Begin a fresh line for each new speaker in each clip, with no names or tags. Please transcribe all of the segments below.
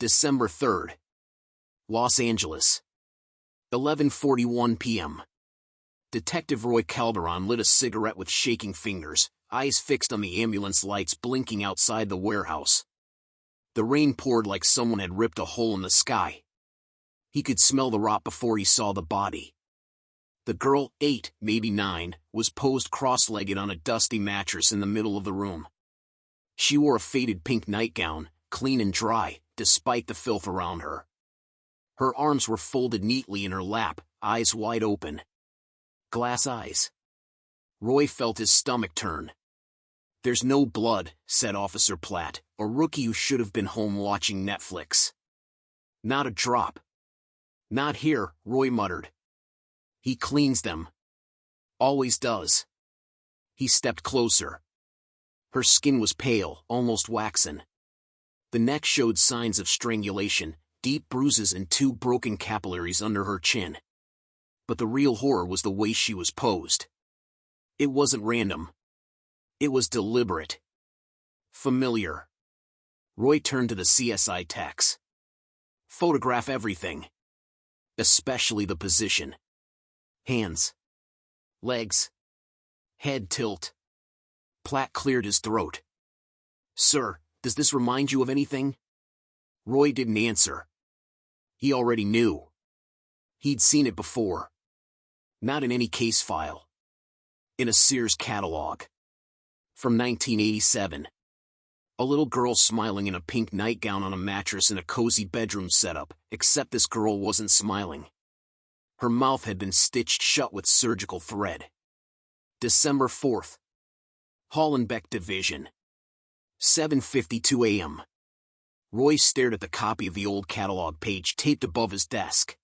December 3rd. Los Angeles. 11:41 p.m. Detective Roy Calderon lit a cigarette with shaking fingers, eyes fixed on the ambulance lights blinking outside the warehouse. The rain poured like someone had ripped a hole in the sky. He could smell the rot before he saw the body. The girl, 8, maybe 9, was posed cross-legged on a dusty mattress in the middle of the room. She wore a faded pink nightgown, clean and dry, despite the filth around her. Her arms were folded neatly in her lap, eyes wide open. Glass eyes. Roy felt his stomach turn. "There's no blood," said Officer Platt, a rookie who should have been home watching Netflix. "Not a drop." "Not here," Roy muttered. "He cleans them. Always does." He stepped closer. Her skin was pale, almost waxen. The neck showed signs of strangulation, deep bruises and 2 broken capillaries under her chin. But the real horror was the way she was posed. It wasn't random. It was deliberate. Familiar. Roy turned to the CSI techs. "Photograph everything. Especially the position. Hands. Legs. Head tilt." Platt cleared his throat. "Sir, does this remind you of anything?" Roy didn't answer. He already knew. He'd seen it before. Not in any case file. In a Sears catalog. From 1987. A little girl smiling in a pink nightgown on a mattress in a cozy bedroom setup, except this girl wasn't smiling. Her mouth had been stitched shut with surgical thread. December 4th. Hollenbeck Division. 7:52 a.m. Roy stared at the copy of the old catalog page taped above his desk.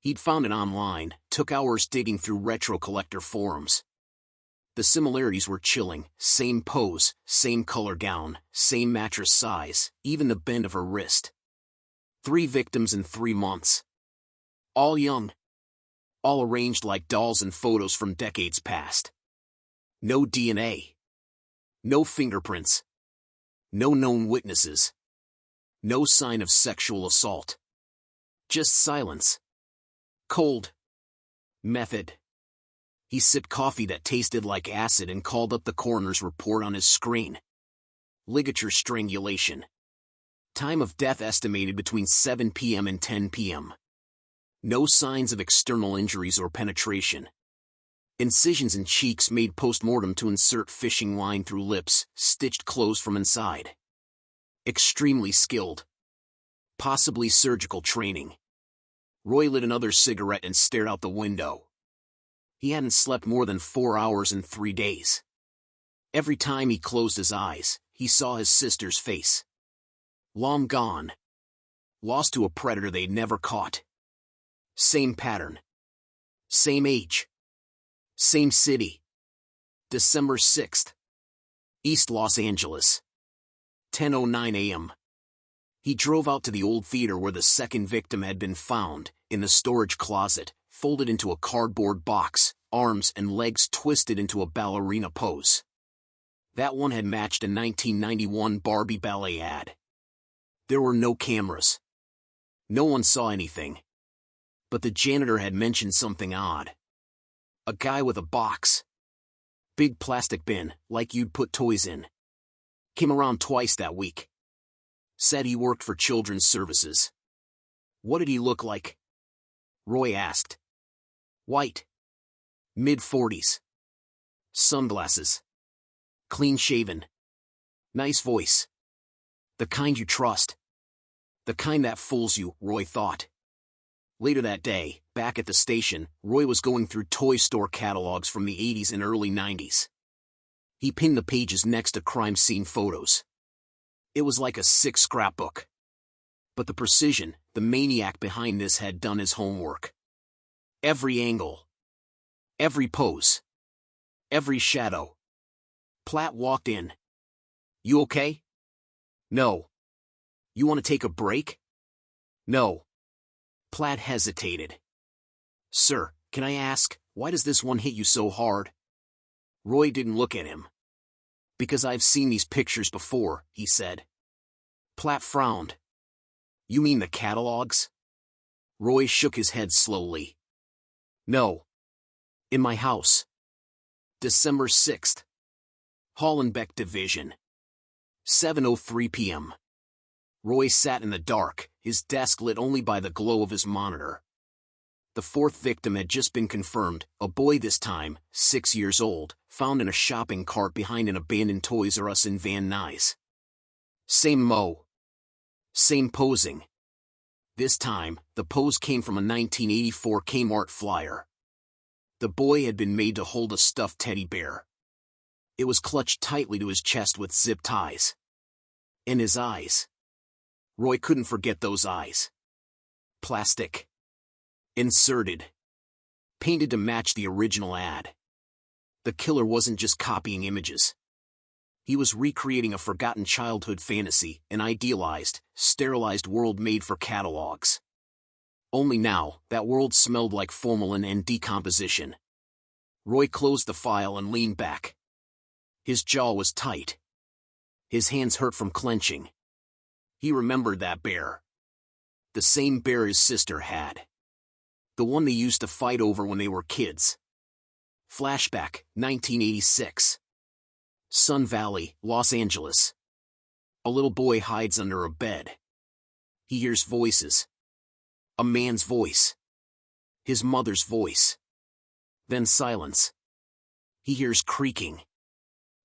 He'd found it online, took hours digging through retro collector forums. The similarities were chilling: same pose, same color gown, same mattress size, even the bend of her wrist. 3 victims in 3 months. All young. All arranged like dolls and photos from decades past. No DNA. No fingerprints. No known witnesses. No sign of sexual assault. Just silence. Cold. Method. He sipped coffee that tasted like acid and called up the coroner's report on his screen. Ligature strangulation. Time of death estimated between 7 p.m. and 10 p.m. No signs of external injuries or penetration. Incisions in cheeks made post-mortem to insert fishing line through lips, stitched closed from inside. Extremely skilled. Possibly surgical training. Roy lit another cigarette and stared out the window. He hadn't slept more than 4 hours in 3 days. Every time he closed his eyes, he saw his sister's face. Long gone. Lost to a predator they'd never caught. Same pattern. Same age. Same city. December 6th. East Los Angeles. 10:09 a.m. He drove out to the old theater where the second victim had been found, in the storage closet, folded into a cardboard box, arms and legs twisted into a ballerina pose. That one had matched a 1991 Barbie ballet ad. There were no cameras. No one saw anything. But the janitor had mentioned something odd. A guy with a box. Big plastic bin, like you'd put toys in. Came around twice that week. Said he worked for Children's Services. What did he look like? Roy asked. White. Mid-40s. Sunglasses. Clean-shaven. Nice voice. The kind you trust. The kind that fools you, Roy thought. Later that day, back at the station, Roy was going through toy store catalogs from the 80s and early 90s. He pinned the pages next to crime scene photos. It was like a sick scrapbook. But the precision, the maniac behind this had done his homework. Every angle. Every pose. Every shadow. Platt walked in. You okay? No. You want to take a break? No. Platt hesitated. Sir, can I ask, why does this one hit you so hard? Roy didn't look at him. Because I've seen these pictures before, he said. Platt frowned. You mean the catalogs? Roy shook his head slowly. No. In my house. December 6th. Hollenbeck Division. 7:03 p.m. Roy sat in the dark, his desk lit only by the glow of his monitor. The fourth victim had just been confirmed, a boy this time, 6 years old, found in a shopping cart behind an abandoned Toys R Us in Van Nuys. Same mo. Same posing. This time, the pose came from a 1984 Kmart flyer. The boy had been made to hold a stuffed teddy bear. It was clutched tightly to his chest with zip ties. And his eyes. Roy couldn't forget those eyes. Plastic. Inserted. Painted to match the original ad. The killer wasn't just copying images. He was recreating a forgotten childhood fantasy, an idealized, sterilized world made for catalogs. Only now, that world smelled like formalin and decomposition. Roy closed the file and leaned back. His jaw was tight. His hands hurt from clenching. He remembered that bear. The same bear his sister had. The one they used to fight over when they were kids. Flashback, 1986. Sun Valley, Los Angeles. A little boy hides under a bed. He hears voices. A man's voice. His mother's voice. Then silence. He hears creaking.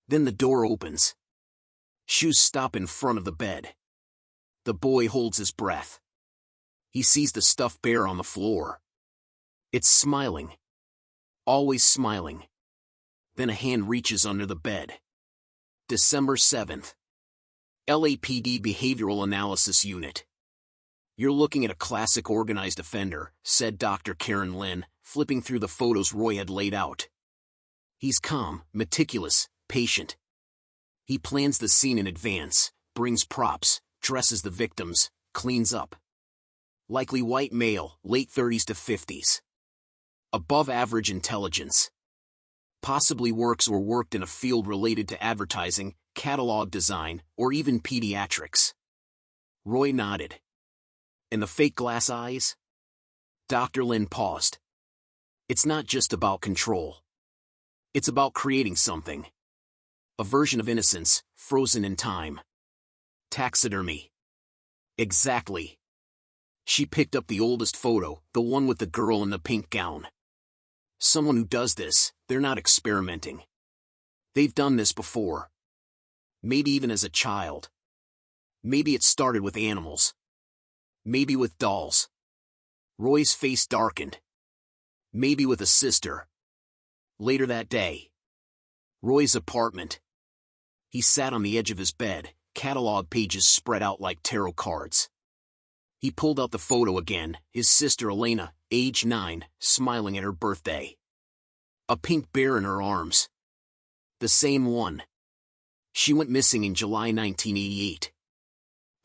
Then the door opens. Shoes stop in front of the bed. The boy holds his breath. He sees the stuffed bear on the floor. It's smiling. Always smiling. Then a hand reaches under the bed. December 7th. LAPD Behavioral Analysis Unit. You're looking at a classic organized offender, said Dr. Karen Lynn, flipping through the photos Roy had laid out. He's calm, meticulous, patient. He plans the scene in advance, brings props, dresses the victims, cleans up. Likely white male, late 30s to 50s. Above average intelligence. Possibly works or worked in a field related to advertising, catalog design, or even pediatrics. Roy nodded. And the fake glass eyes? Dr. Lynn paused. It's not just about control. It's about creating something. A version of innocence, frozen in time. Taxidermy. Exactly. She picked up the oldest photo, the one with the girl in the pink gown. Someone who does this, they're not experimenting. They've done this before. Maybe even as a child. Maybe it started with animals. Maybe with dolls. Roy's face darkened. Maybe with a sister. Later that day. Roy's apartment. He sat on the edge of his bed, catalog pages spread out like tarot cards. He pulled out the photo again, his sister Elena, age 9, smiling at her birthday. A pink bear in her arms. The same one. She went missing in July 1988.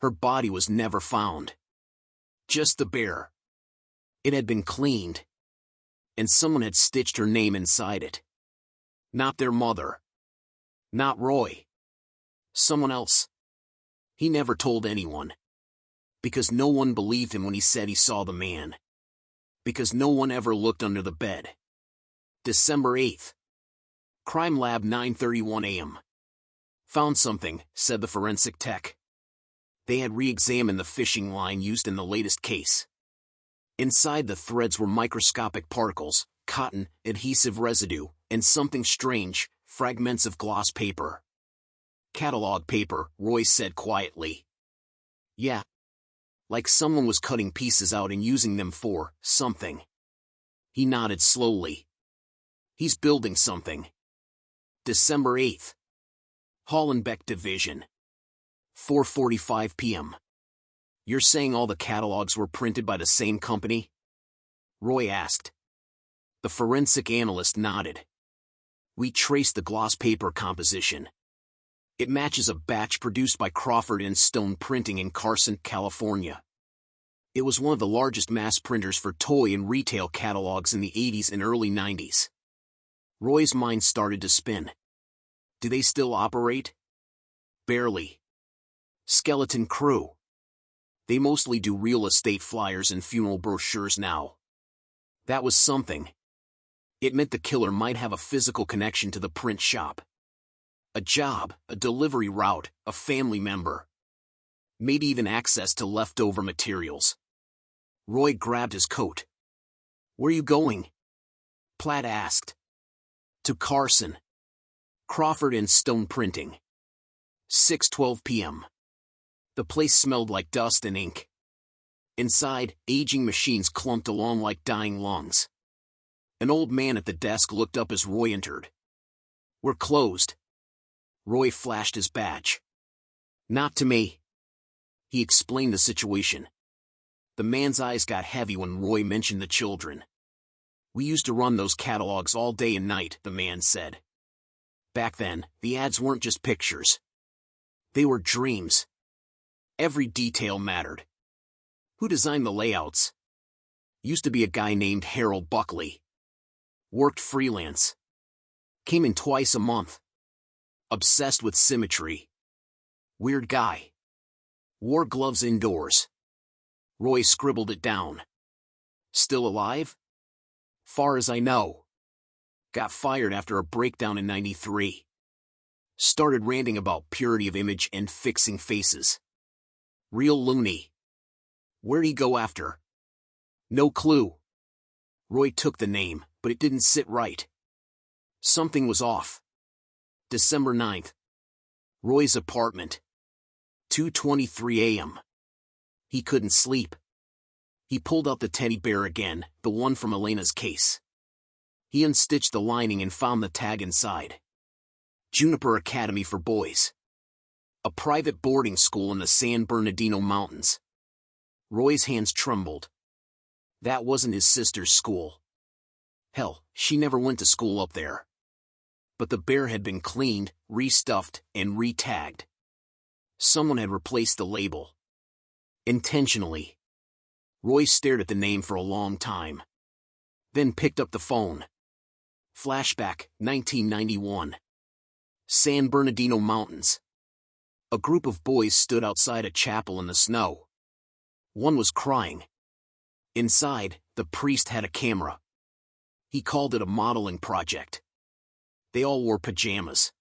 Her body was never found. Just the bear. It had been cleaned. And someone had stitched her name inside it. Not their mother. Not Roy. Someone else. He never told anyone. Because no one believed him when he said he saw the man. Because no one ever looked under the bed. December 8th. Crime Lab, 9:31 a.m. Found something, said the forensic tech. They had re-examined the fishing line used in the latest case. Inside the threads were microscopic particles, cotton, adhesive residue, and something strange, fragments of gloss paper. Catalog paper, Roy said quietly. Yeah. Like someone was cutting pieces out and using them for something. He nodded slowly. He's building something. December 8th. Hollenbeck Division. 4:45 p.m. You're saying all the catalogs were printed by the same company? Roy asked. The forensic analyst nodded. We traced the gloss paper composition. It matches a batch produced by Crawford and Stone Printing in Carson, California. It was one of the largest mass printers for toy and retail catalogs in the 80s and early 90s. Roy's mind started to spin. Do they still operate? Barely. Skeleton crew. They mostly do real estate flyers and funeral brochures now. That was something. It meant the killer might have a physical connection to the print shop. A job, a delivery route, a family member. Maybe even access to leftover materials. Roy grabbed his coat. "Where you going?" Platt asked. "To Carson. Crawford and Stone Printing. 6:12 p.m. The place smelled like dust and ink. Inside, aging machines clumped along like dying lungs. An old man at the desk looked up as Roy entered. "We're closed." Roy flashed his badge. "Not to me." He explained the situation. The man's eyes got heavy when Roy mentioned the children. "We used to run those catalogs all day and night," the man said. Back then, the ads weren't just pictures. They were dreams. Every detail mattered. Who designed the layouts? Used to be a guy named Harold Buckley. Worked freelance. Came in twice a month. Obsessed with symmetry. Weird guy. Wore gloves indoors. Roy scribbled it down. Still alive? Far as I know. Got fired after a breakdown in '93. Started ranting about purity of image and fixing faces. Real loony. Where'd he go after? No clue. Roy took the name, but it didn't sit right. Something was off. December 9th. Roy's apartment. 2:23 a.m. He couldn't sleep. He pulled out the teddy bear again, the one from Elena's case. He unstitched the lining and found the tag inside. Juniper Academy for Boys. A private boarding school in the San Bernardino Mountains. Roy's hands trembled. That wasn't his sister's school. Hell, she never went to school up there. But the bear had been cleaned, restuffed, and re-tagged. Someone had replaced the label. Intentionally. Roy stared at the name for a long time. Then picked up the phone. Flashback, 1991. San Bernardino Mountains. A group of boys stood outside a chapel in the snow. One was crying. Inside, the priest had a camera. He called it a modeling project. They all wore pajamas.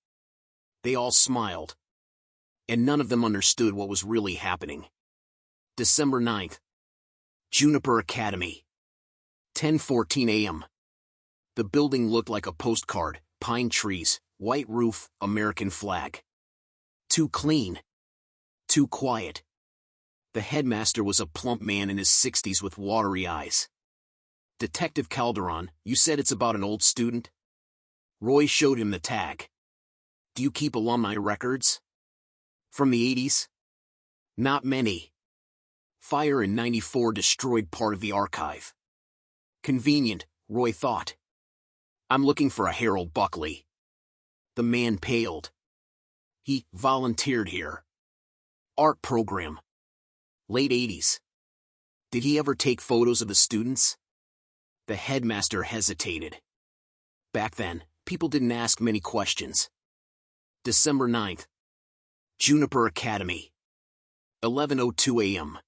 They all smiled. And none of them understood what was really happening. December 9th. Juniper Academy. 10:14 a.m. The building looked like a postcard, pine trees, white roof, American flag. Too clean. Too quiet. The headmaster was a plump man in his 60s with watery eyes. "Detective Calderon, you said it's about an old student?" Roy showed him the tag. "Do you keep alumni records?" "From the '80s? Not many. Fire in '94 destroyed part of the archive." Convenient, Roy thought. "I'm looking for a Harold Buckley." The man paled. "He volunteered here. Art program. Late '80s. Did he ever take photos of the students?" The headmaster hesitated. Back then, people didn't ask many questions. December 9th. Juniper Academy. 11:02 a.m.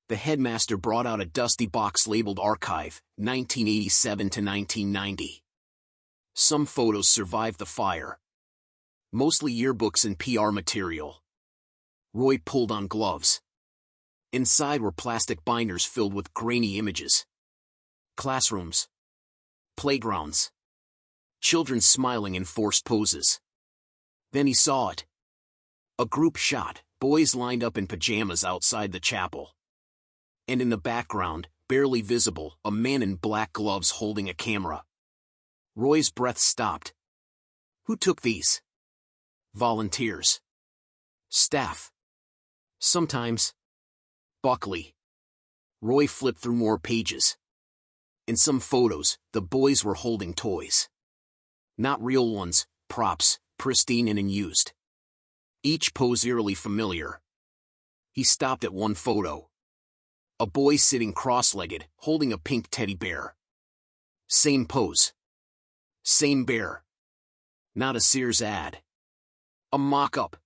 The headmaster brought out a dusty box labeled Archive, 1987 to 1990. Some photos survived the fire. Mostly yearbooks and PR material. Roy pulled on gloves. Inside were plastic binders filled with grainy images. Classrooms. Playgrounds. Children smiling in forced poses. Then he saw it. A group shot, boys lined up in pajamas outside the chapel. And in the background, barely visible, a man in black gloves holding a camera. Roy's breath stopped. Who took these? Volunteers. Staff. Sometimes. Buckley. Roy flipped through more pages. In some photos, the boys were holding toys. Not real ones, props, pristine and unused. Each pose eerily familiar. He stopped at one photo. A boy sitting cross-legged, holding a pink teddy bear. Same pose. Same bear. Not a Sears ad. A mock-up.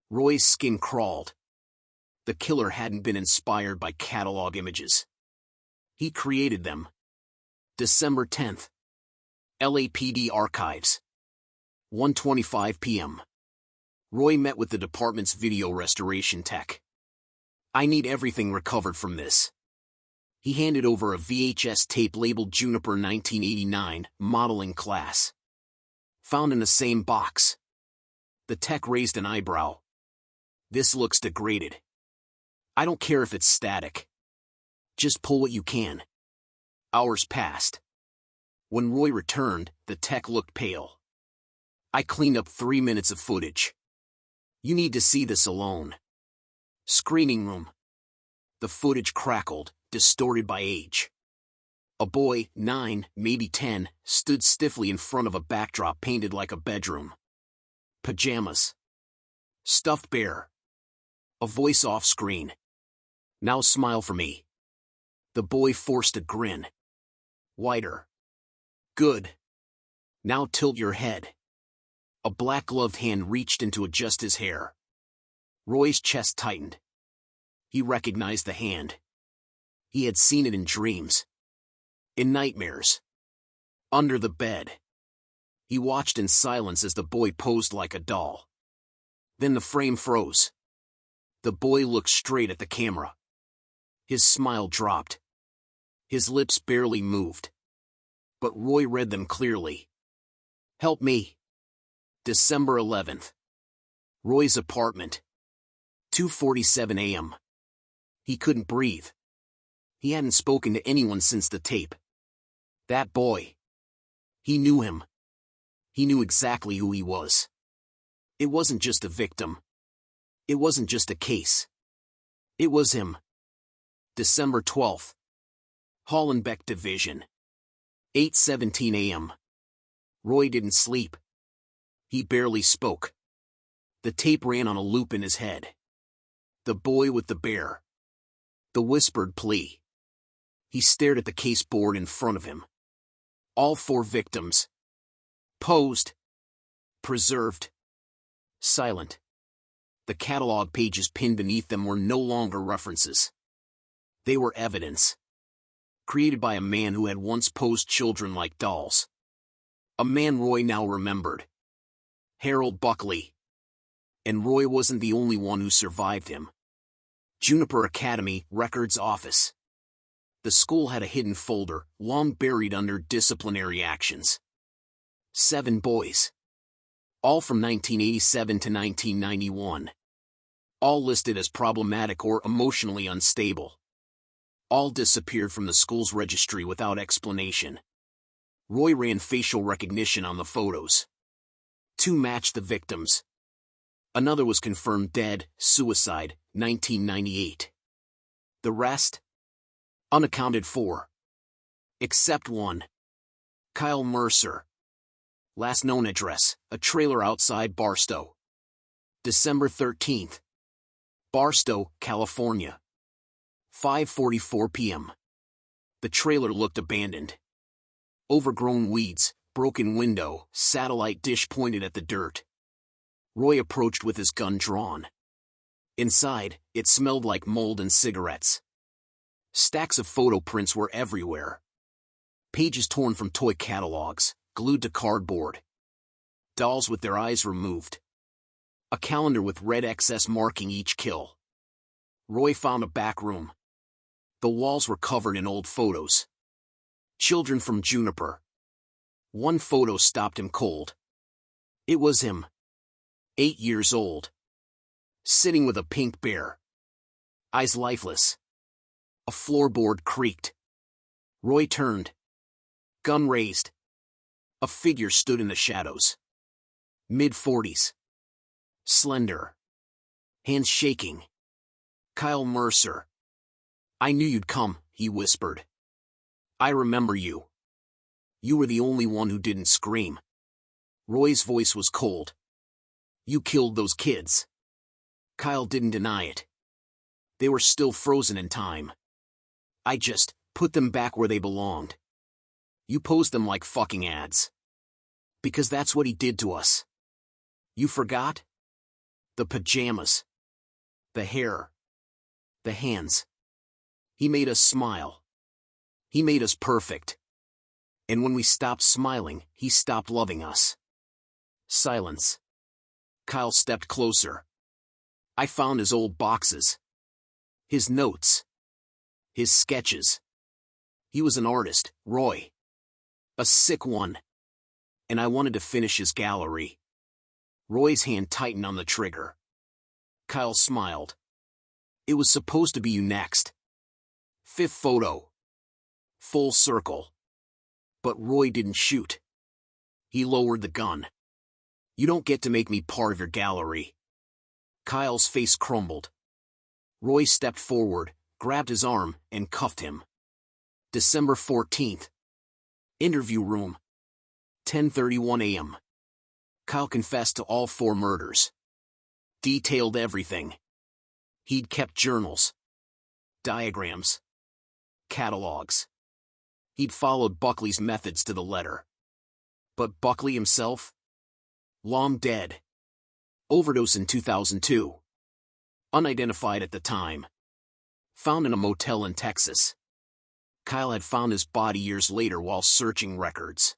Roy's skin crawled. The killer hadn't been inspired by catalog images. He created them. December 10th. LAPD Archives. 1:25 p.m. Roy met with the department's video restoration tech. I need everything recovered from this. He handed over a VHS tape labeled Juniper 1989, modeling class. Found in the same box. The tech raised an eyebrow. This looks degraded. I don't care if it's static. Just pull what you can. Hours passed. When Roy returned, the tech looked pale. I cleaned up 3 minutes of footage. You need to see this alone. Screening room. The footage crackled, distorted by age. A boy, 9, maybe 10, stood stiffly in front of a backdrop painted like a bedroom. Pajamas. Stuffed bear. A voice off screen. Now smile for me. The boy forced a grin. Wider. Good. Now tilt your head. A black-gloved hand reached in to adjust his hair. Roy's chest tightened. He recognized the hand. He had seen it in dreams. In nightmares. Under the bed. He watched in silence as the boy posed like a doll. Then the frame froze. The boy looked straight at the camera. His smile dropped. His lips barely moved. But Roy read them clearly. Help me. December 11th. Roy's apartment. 2:47 a.m. He couldn't breathe. He hadn't spoken to anyone since the tape. That boy. He knew him. He knew exactly who he was. It wasn't just a victim. It wasn't just a case. It was him. December 12th. Hollenbeck Division. 8:17 a.m. Roy didn't sleep. He barely spoke. The tape ran on a loop in his head. The boy with the bear. The whispered plea. He stared at the case board in front of him. All 4 victims. Posed. Preserved. Silent. The catalog pages pinned beneath them were no longer references. They were evidence. Created by a man who had once posed children like dolls. A man Roy now remembered. Harold Buckley. And Roy wasn't the only one who survived him. Juniper Academy Records Office. The school had a hidden folder, long buried under disciplinary actions. 7 boys. All from 1987 to 1991. All listed as problematic or emotionally unstable. All disappeared from the school's registry without explanation. Roy ran facial recognition on the photos. 2 matched the victims. Another was confirmed dead, suicide, 1998. The rest? Unaccounted for. Except one. Kyle Mercer. Last known address, a trailer outside Barstow. December 13th. Barstow, California. 5:44 p.m. The trailer looked abandoned. Overgrown weeds, broken window, satellite dish pointed at the dirt. Roy approached with his gun drawn. Inside, it smelled like mold and cigarettes. Stacks of photo prints were everywhere. Pages torn from toy catalogs, glued to cardboard. Dolls with their eyes removed. A calendar with red XS marking each kill. Roy found a back room. The walls were covered in old photos. Children from Juniper. One photo stopped him cold. It was him. 8 years old. Sitting with a pink bear. Eyes lifeless. A floorboard creaked. Roy turned. Gun raised. A figure stood in the shadows. Mid-40s. Slender. Hands shaking. Kyle Mercer. I knew you'd come, he whispered. I remember you. You were the only one who didn't scream. Roy's voice was cold. You killed those kids. Kyle didn't deny it. They were still frozen in time. I just put them back where they belonged. You posed them like fucking ads. Because that's what he did to us. You forgot? The pajamas. The hair. The hands. He made us smile. He made us perfect. And when we stopped smiling, he stopped loving us. Silence. Kyle stepped closer. I found his old boxes. His notes. His sketches. He was an artist, Roy. A sick one. And I wanted to finish his gallery. Roy's hand tightened on the trigger. Kyle smiled. It was supposed to be you next. Fifth photo. Full circle. But Roy didn't shoot. He lowered the gun. You don't get to make me part of your gallery. Kyle's face crumbled. Roy stepped forward, grabbed his arm, and cuffed him. December 14th. Interview room. 10:31 a.m. Kyle confessed to all 4 murders. Detailed everything. He'd kept journals. Diagrams. Catalogs. He'd followed Buckley's methods to the letter. But Buckley himself? Long dead. Overdose in 2002. Unidentified at the time. Found in a motel in Texas. Kyle had found his body years later while searching records.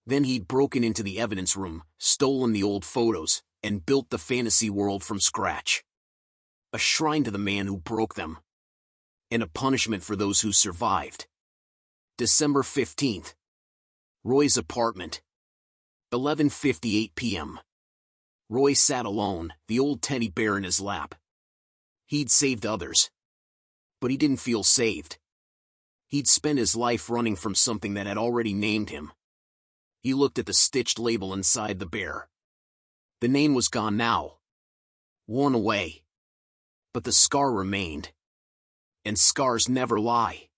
Then he'd broken into the evidence room, stolen the old photos, and built the fantasy world from scratch. A shrine to the man who broke them. And a punishment for those who survived. December 15th. Roy's apartment. 11:58 p.m. Roy sat alone, the old teddy bear in his lap. He'd saved others. But he didn't feel saved. He'd spent his life running from something that had already named him. He looked at the stitched label inside the bear. The name was gone now. Worn away. But the scar remained. And scars never lie.